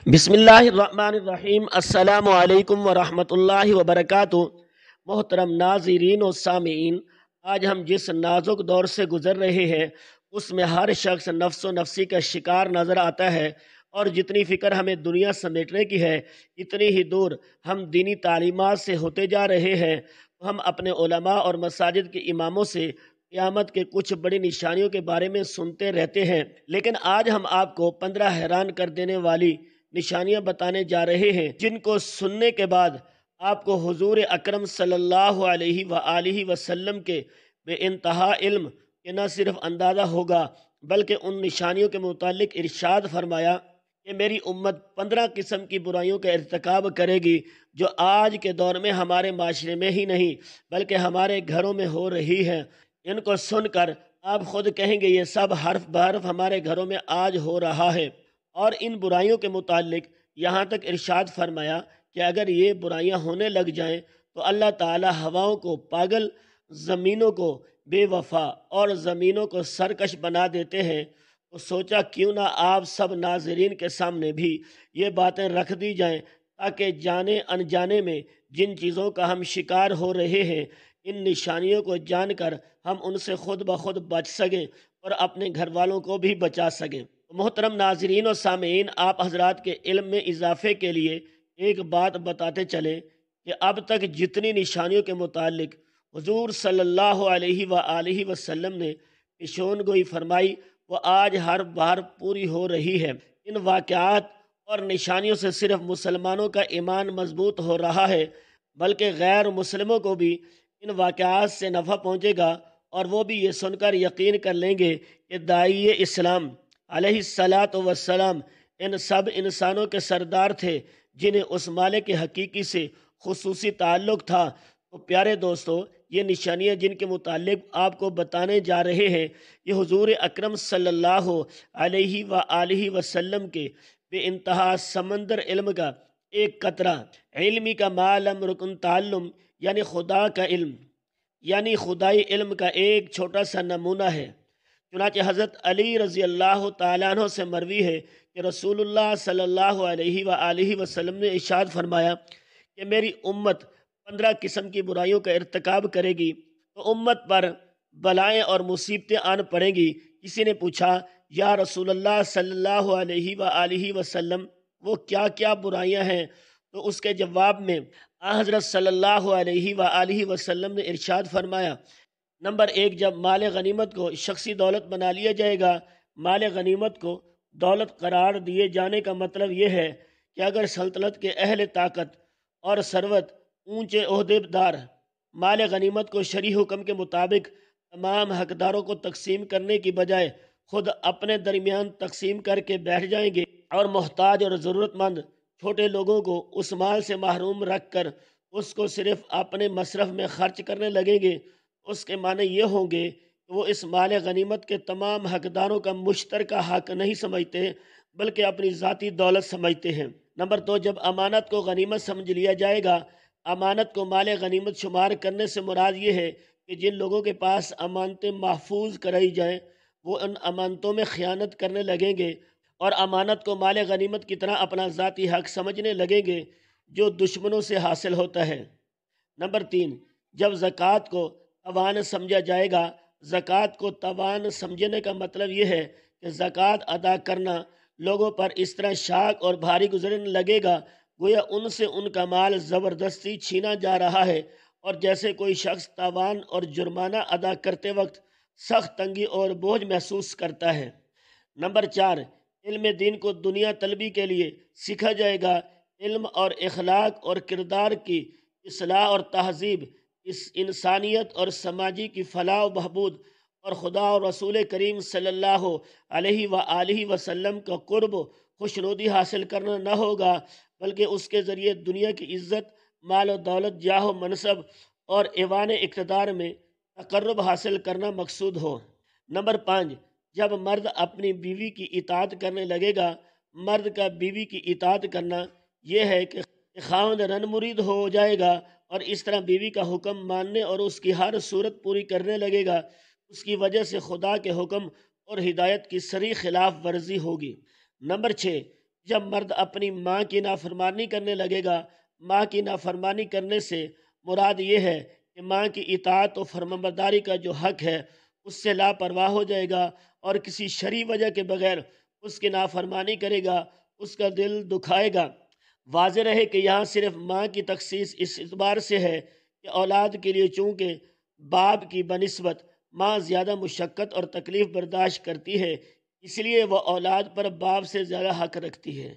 بسم اللہ الرحمن الرحیم۔ السلام علیکم ورحمۃ اللہ وبرکاتہ۔ محترم ناظرین و سامعین، آج ہم جس نازک دور سے گزر رہے ہیں اس میں ہر شخص نفس و نفسی کا شکار نظر آتا ہے، اور جتنی فکر ہمیں دنیا سمیٹنے کی ہے اتنی ہی دور ہم دینی تعلیمات سے ہوتے جا رہے ہیں۔ ہم اپنے علماء اور مساجد کے اماموں سے قیامت کے کچھ بڑی نشانیوں کے بارے میں سنتے رہتے ہیں، لیکن آج ہم آپ کو 15 حیران کر دینے والی نشانیاں بتانے جا رہے ہیں جن کو سننے کے بعد آپ کو حضور اکرم صلی اللہ علیہ وآلہ وسلم کے بے انتہا علم کے نہ صرف اندازہ ہوگا بلکہ ان نشانیوں کے متعلق ارشاد فرمایا کہ میری امت 15 قسم کی برائیوں کا ارتکاب کرے گی جو آج کے دور میں ہمارے معاشرے میں ہی نہیں بلکہ ہمارے گھروں میں ہو رہی ہے۔ ان کو سن کر آپ خود کہیں گے یہ سب حرف بحرف ہمارے گھروں میں آج ہو رہا ہے۔ اور ان برائیوں کے متعلق یہاں تک ارشاد فرمایا کہ اگر یہ برائیاں ہونے لگ جائیں تو اللہ تعالی ہواؤں کو پاگل، زمینوں کو بے وفا اور زمینوں کو سرکش بنا دیتے ہیں۔ تو سوچا کیوں نہ آپ سب ناظرین کے سامنے بھی یہ باتیں رکھ دی جائیں تاکہ جانے انجانے میں جن چیزوں کا ہم شکار ہو رہے ہیں ان نشانیوں کو جان کر ہم ان سے خود بخود بچ سکیں اور اپنے گھر والوں کو بھی بچا سکیں۔ محترم ناظرین و سامعین، آپ حضرات کے علم میں اضافے کے لیے ایک بات بتاتے چلیں کہ اب تک جتنی نشانیوں کے متعلق حضور صلی اللہ علیہ وآلہ وسلم نے پیشون گوئی فرمائی وہ آج ہر بار پوری ہو رہی ہے۔ ان واقعات اور نشانیوں سے صرف مسلمانوں کا ایمان مضبوط ہو رہا ہے بلکہ غیر مسلموں کو بھی ان واقعات سے نفع پہنچے گا، اور وہ بھی یہ سن کر یقین کر لیں گے کہ داعی اسلام علیہ الصلاۃ والسلام ان سب انسانوں کے سردار تھے جنہیں اس مالک حقیقی سے خصوصی تعلق تھا۔ تو پیارے دوستو، یہ نشانیاں جن کے متعلق آپ کو بتانے جا رہے ہیں یہ حضور اکرم صلی اللہ علیہ وآلہ وسلم کے بے انتہا سمندر علم کا ایک قطرہ، علمی کا معلم رکن تعلم یعنی خدا کا علم، یعنی خدائی علم کا ایک چھوٹا سا نمونہ ہے۔ چنانچہ حضرت علی رضی اللہ تعالیٰ عنہ سے مروی ہے کہ رسول اللہ صلی اللہ علیہ وآلہ وسلم نے ارشاد فرمایا کہ میری امت 15 قسم کی برائیوں کا ارتکاب کرے گی تو امت پر بلائیں اور مصیبتیں آن پڑیں گی۔ کسی نے پوچھا یا رسول اللہ صلی اللہ علیہ وآلہ وسلم وہ کیا کیا برائیاں ہیں؟ تو اس کے جواب میں حضرت صلی اللہ علیہ وآلہ وسلم نے ارشاد فرمایا، نمبر 1، جب مال غنیمت کو شخصی دولت بنا لیا جائے گا۔ مال غنیمت کو دولت قرار دیے جانے کا مطلب یہ ہے کہ اگر سلطنت کے اہل طاقت اور ثروت، اونچے عہدے دار مال غنیمت کو شرعی حکم کے مطابق تمام حقداروں کو تقسیم کرنے کی بجائے خود اپنے درمیان تقسیم کر کے بیٹھ جائیں گے اور محتاج اور ضرورت مند چھوٹے لوگوں کو اس مال سے محروم رکھ کر اس کو صرف اپنے مصرف میں خرچ کرنے لگیں گے، اس کے معنی یہ ہوں گے کہ وہ اس مال غنیمت کے تمام حقداروں کا مشترکہ حق نہیں سمجھتے بلکہ اپنی ذاتی دولت سمجھتے ہیں۔ نمبر 2، جب امانت کو غنیمت سمجھ لیا جائے گا۔ امانت کو مال غنیمت شمار کرنے سے مراد یہ ہے کہ جن لوگوں کے پاس امانتیں محفوظ کرائی جائیں وہ ان امانتوں میں خیانت کرنے لگیں گے اور امانت کو مال غنیمت کی طرح اپنا ذاتی حق سمجھنے لگیں گے جو دشمنوں سے حاصل ہوتا ہے۔ نمبر 3، جب زکوٰۃ کو توان سمجھا جائے گا۔ زکوٰۃ کو توان سمجھنے کا مطلب یہ ہے کہ زکوٰۃ ادا کرنا لوگوں پر اس طرح شاق اور بھاری گزرنے لگے گا گویا ان سے ان کا مال زبردستی چھینا جا رہا ہے، اور جیسے کوئی شخص تاوان اور جرمانہ ادا کرتے وقت سخت تنگی اور بوجھ محسوس کرتا ہے۔ نمبر 4، علم دین کو دنیا طلبی کے لیے سیکھا جائے گا۔ علم اور اخلاق اور کردار کی اصلاح اور تہذیب، اس انسانیت اور سماجی کی فلاح و بہبود اور خدا اور رسول کریم صلی اللہ علیہ وآلہ وسلم کا قرب خوشنودی حاصل کرنا نہ ہوگا بلکہ اس کے ذریعے دنیا کی عزت، مال و دولت، جاہ و منصب اور ایوان اقتدار میں تقرب حاصل کرنا مقصود ہو۔ نمبر 5، جب مرد اپنی بیوی کی اطاعت کرنے لگے گا۔ مرد کا بیوی کی اطاعت کرنا یہ ہے کہ خاوند رن مرید ہو جائے گا اور اس طرح بیوی کا حکم ماننے اور اس کی ہر صورت پوری کرنے لگے گا۔ اس کی وجہ سے خدا کے حکم اور ہدایت کی صریح خلاف ورزی ہوگی۔ نمبر 6، جب مرد اپنی ماں کی نافرمانی کرنے لگے گا، ماں کی نافرمانی کرنے سے مراد یہ ہے کہ ماں کی اطاعت و فرمانبرداری کا جو حق ہے اس سے لاپرواہ ہو جائے گا اور کسی شرعی وجہ کے بغیر اس کی نافرمانی کرے گا، اس کا دل دکھائے گا۔ واضح رہے کہ یہاں صرف ماں کی تخصیص اس اعتبار سے ہے کہ اولاد کے لیے چونکہ باپ کی بنسبت ماں زیادہ مشقت اور تکلیف برداشت کرتی ہے، اس لیے وہ اولاد پر باپ سے زیادہ حق رکھتی ہے۔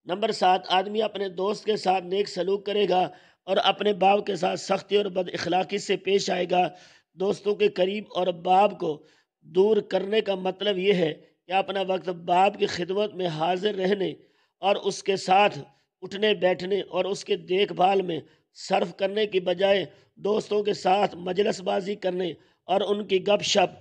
نمبر 7، آدمی اپنے دوست کے ساتھ نیک سلوک کرے گا اور اپنے باپ کے ساتھ سختی اور بد اخلاقی سے پیش آئے گا۔ دوستوں کے قریب اور باپ کو دور کرنے کا مطلب یہ ہے کہ اپنا وقت باپ کی خدمت میں حاضر رہنے اور اس کے ساتھ اٹھنے بیٹھنے اور اس کے دیکھ بھال میں صرف کرنے کی بجائے دوستوں کے ساتھ مجلس بازی کرنے اور ان کی گپ شپ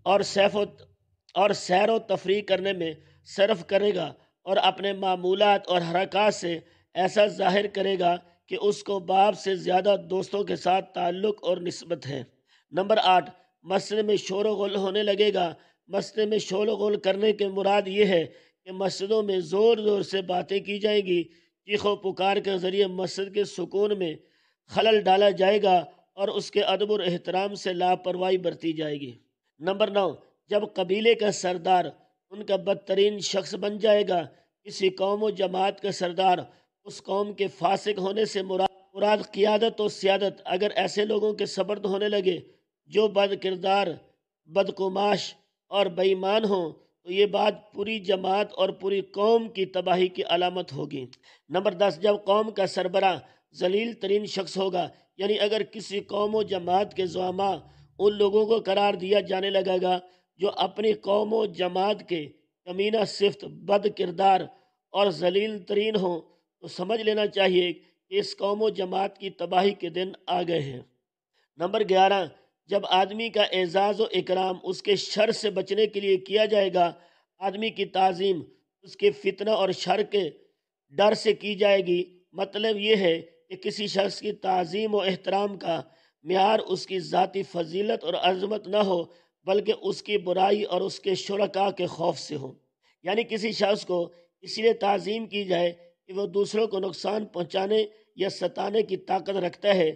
اور سیر و تفریح کرنے میں صرف کرے گا، اور اپنے معمولات اور حرکات سے ایسا ظاہر کرے گا کہ اس کو باپ سے زیادہ دوستوں کے ساتھ تعلق اور نسبت ہے۔ نمبر 8، مسجد میں شور و غل ہونے لگے گا۔ مسجد میں شور و غل کرنے کے مراد یہ ہے کہ مسجدوں میں زور زور سے باتیں کی جائیں گی، چیخ و پکار کے ذریعے مسجد کے سکون میں خلل ڈالا جائے گا اور اس کے ادب اور احترام سے لاپرواہی برتی جائے گی۔ نمبر 9، جب قبیلے کا سردار ان کا بدترین شخص بن جائے گا۔ کسی قوم و جماعت کا سردار اس قوم کے فاسق ہونے سے مراد قیادت و سیادت اگر ایسے لوگوں کے سپرد ہونے لگے جو بد کردار، بدقماش اور بے ایمان ہوں تو یہ بات پوری جماعت اور پوری قوم کی تباہی کی علامت ہوگی۔ نمبر 10، جب قوم کا سربراہ ذلیل ترین شخص ہوگا، یعنی اگر کسی قوم و جماعت کے زعماء ان لوگوں کو قرار دیا جانے لگے گا جو اپنی قوم و جماعت کے کمینہ صفت، بد کردار اور ذلیل ترین ہوں تو سمجھ لینا چاہیے کہ اس قوم و جماعت کی تباہی کے دن آ گئے ہیں۔ نمبر 11، جب آدمی کا اعزاز و اکرام اس کے شر سے بچنے کے لیے کیا جائے گا، آدمی کی تعظیم اس کے فتنہ اور شر کے ڈر سے کی جائے گی۔ مطلب یہ ہے کہ کسی شخص کی تعظیم و احترام کا معیار اس کی ذاتی فضیلت اور عظمت نہ ہو بلکہ اس کی برائی اور اس کے شرکاء کے خوف سے ہو۔ یعنی کسی شخص کو اس لیے تعظیم کی جائے کہ وہ دوسروں کو نقصان پہنچانے یا ستانے کی طاقت رکھتا ہے،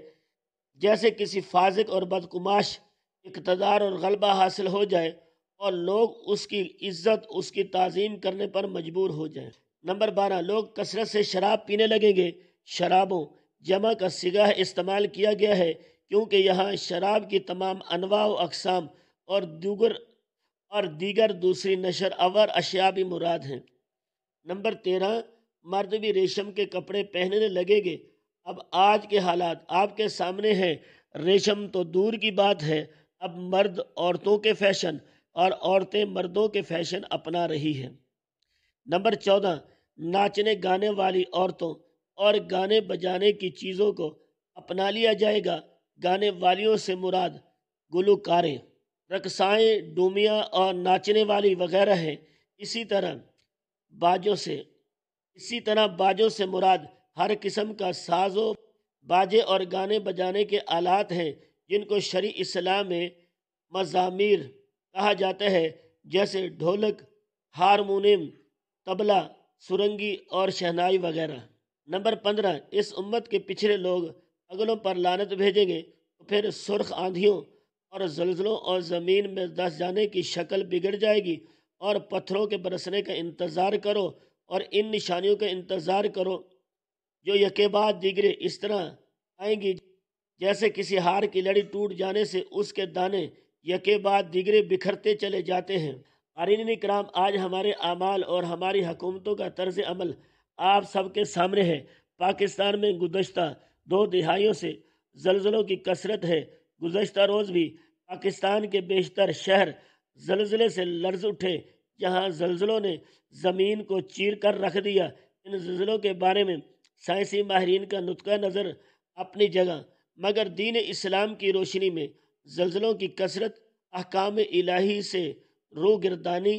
جیسے کسی فاسق اور بدقماش اقتدار اور غلبہ حاصل ہو جائے اور لوگ اس کی عزت، اس کی تعظیم کرنے پر مجبور ہو جائیں۔ نمبر 12، لوگ کثرت سے شراب پینے لگیں گے۔ شرابوں جمع کا صیغہ استعمال کیا گیا ہے کیونکہ یہاں شراب کی تمام انواع و اقسام اور دیگر دوسری نشر آور اشیاء بھی مراد ہیں۔ نمبر 13، مرد بھی ریشم کے کپڑے پہننے لگیں گے۔ اب آج کے حالات آپ کے سامنے ہیں، ریشم تو دور کی بات ہے، اب مرد عورتوں کے فیشن اور عورتیں مردوں کے فیشن اپنا رہی ہیں۔ نمبر 14، ناچنے گانے والی عورتوں اور گانے بجانے کی چیزوں کو اپنا لیا جائے گا۔ گانے والیوں سے مراد گلوکاریں، رقصائیں، ڈومیاں اور ناچنے والی وغیرہ ہیں۔ اسی طرح باجوں سے مراد ہر قسم کا ساز و باجے اور گانے بجانے کے آلات ہیں جن کو شرعی اصطلاح میں مزامیر کہا جاتا ہے، جیسے ڈھولک، ہارمونیم، طبلہ، سرنگی اور شہنائی وغیرہ۔ نمبر 15، اس امت کے پچھڑے لوگ اگلوں پر لعنت بھیجیں گے تو پھر سرخ آندھیوں اور زلزلوں اور زمین میں دھس جانے کی شکل بگڑ جائے گی، اور پتھروں کے برسنے کا انتظار کرو اور ان نشانیوں کا انتظار کرو جو یکے بعد دیگرے اس طرح آئیں گی جیسے کسی ہار کی لڑی ٹوٹ جانے سے اس کے دانے یکے بعد دیگرے بکھرتے چلے جاتے ہیں۔ قارئین کرام، آج ہمارے اعمال اور ہماری حکومتوں کا طرز عمل آپ سب کے سامنے ہے۔ پاکستان میں گزشتہ 2 دہائیوں سے زلزلوں کی کثرت ہے۔ گزشتہ روز بھی پاکستان کے بیشتر شہر زلزلے سے لرز اٹھے۔ جہاں زلزلوں نے زمین کو چیر کر رکھ دیا۔ ان زلزلوں کے بارے میں سائنسی ماہرین کا نقطہ نظر اپنی جگہ، مگر دین اسلام کی روشنی میں زلزلوں کی کثرت احکام الہی سے روگردانی۔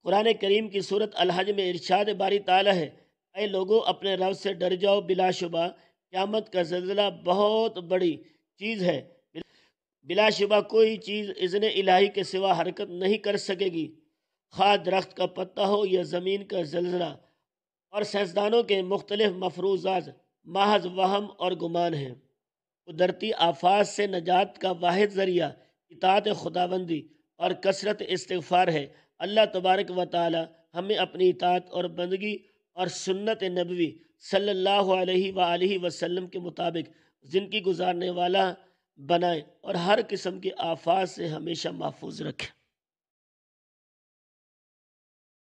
قرآن کریم کی سورۃ الحج میں ارشاد باری تعالیٰ ہے، اے لوگو اپنے رب سے ڈر جاؤ، بلا شبہ قیامت کا زلزلہ بہت بڑی چیز ہے، بلا شبہ کوئی چیز اذن الہی کے سوا حرکت نہیں کر سکے گی، خواہ درخت کا پتا ہو یا زمین کا زلزلہ، اور سائنسدانوں کے مختلف مفروضات محض وہم اور گمان ہیں۔ قدرتی آفات سے نجات کا واحد ذریعہ اطاعت خداوندی اور کثرت استغفار ہے۔ اللہ تبارک و تعالی ہمیں اپنی اطاعت اور بندگی اور سنت نبوی صلی اللہ علیہ وآلہ وسلم کے مطابق زندگی گزارنے والا بنائے اور ہر قسم کی آفات سے ہمیشہ محفوظ رکھے۔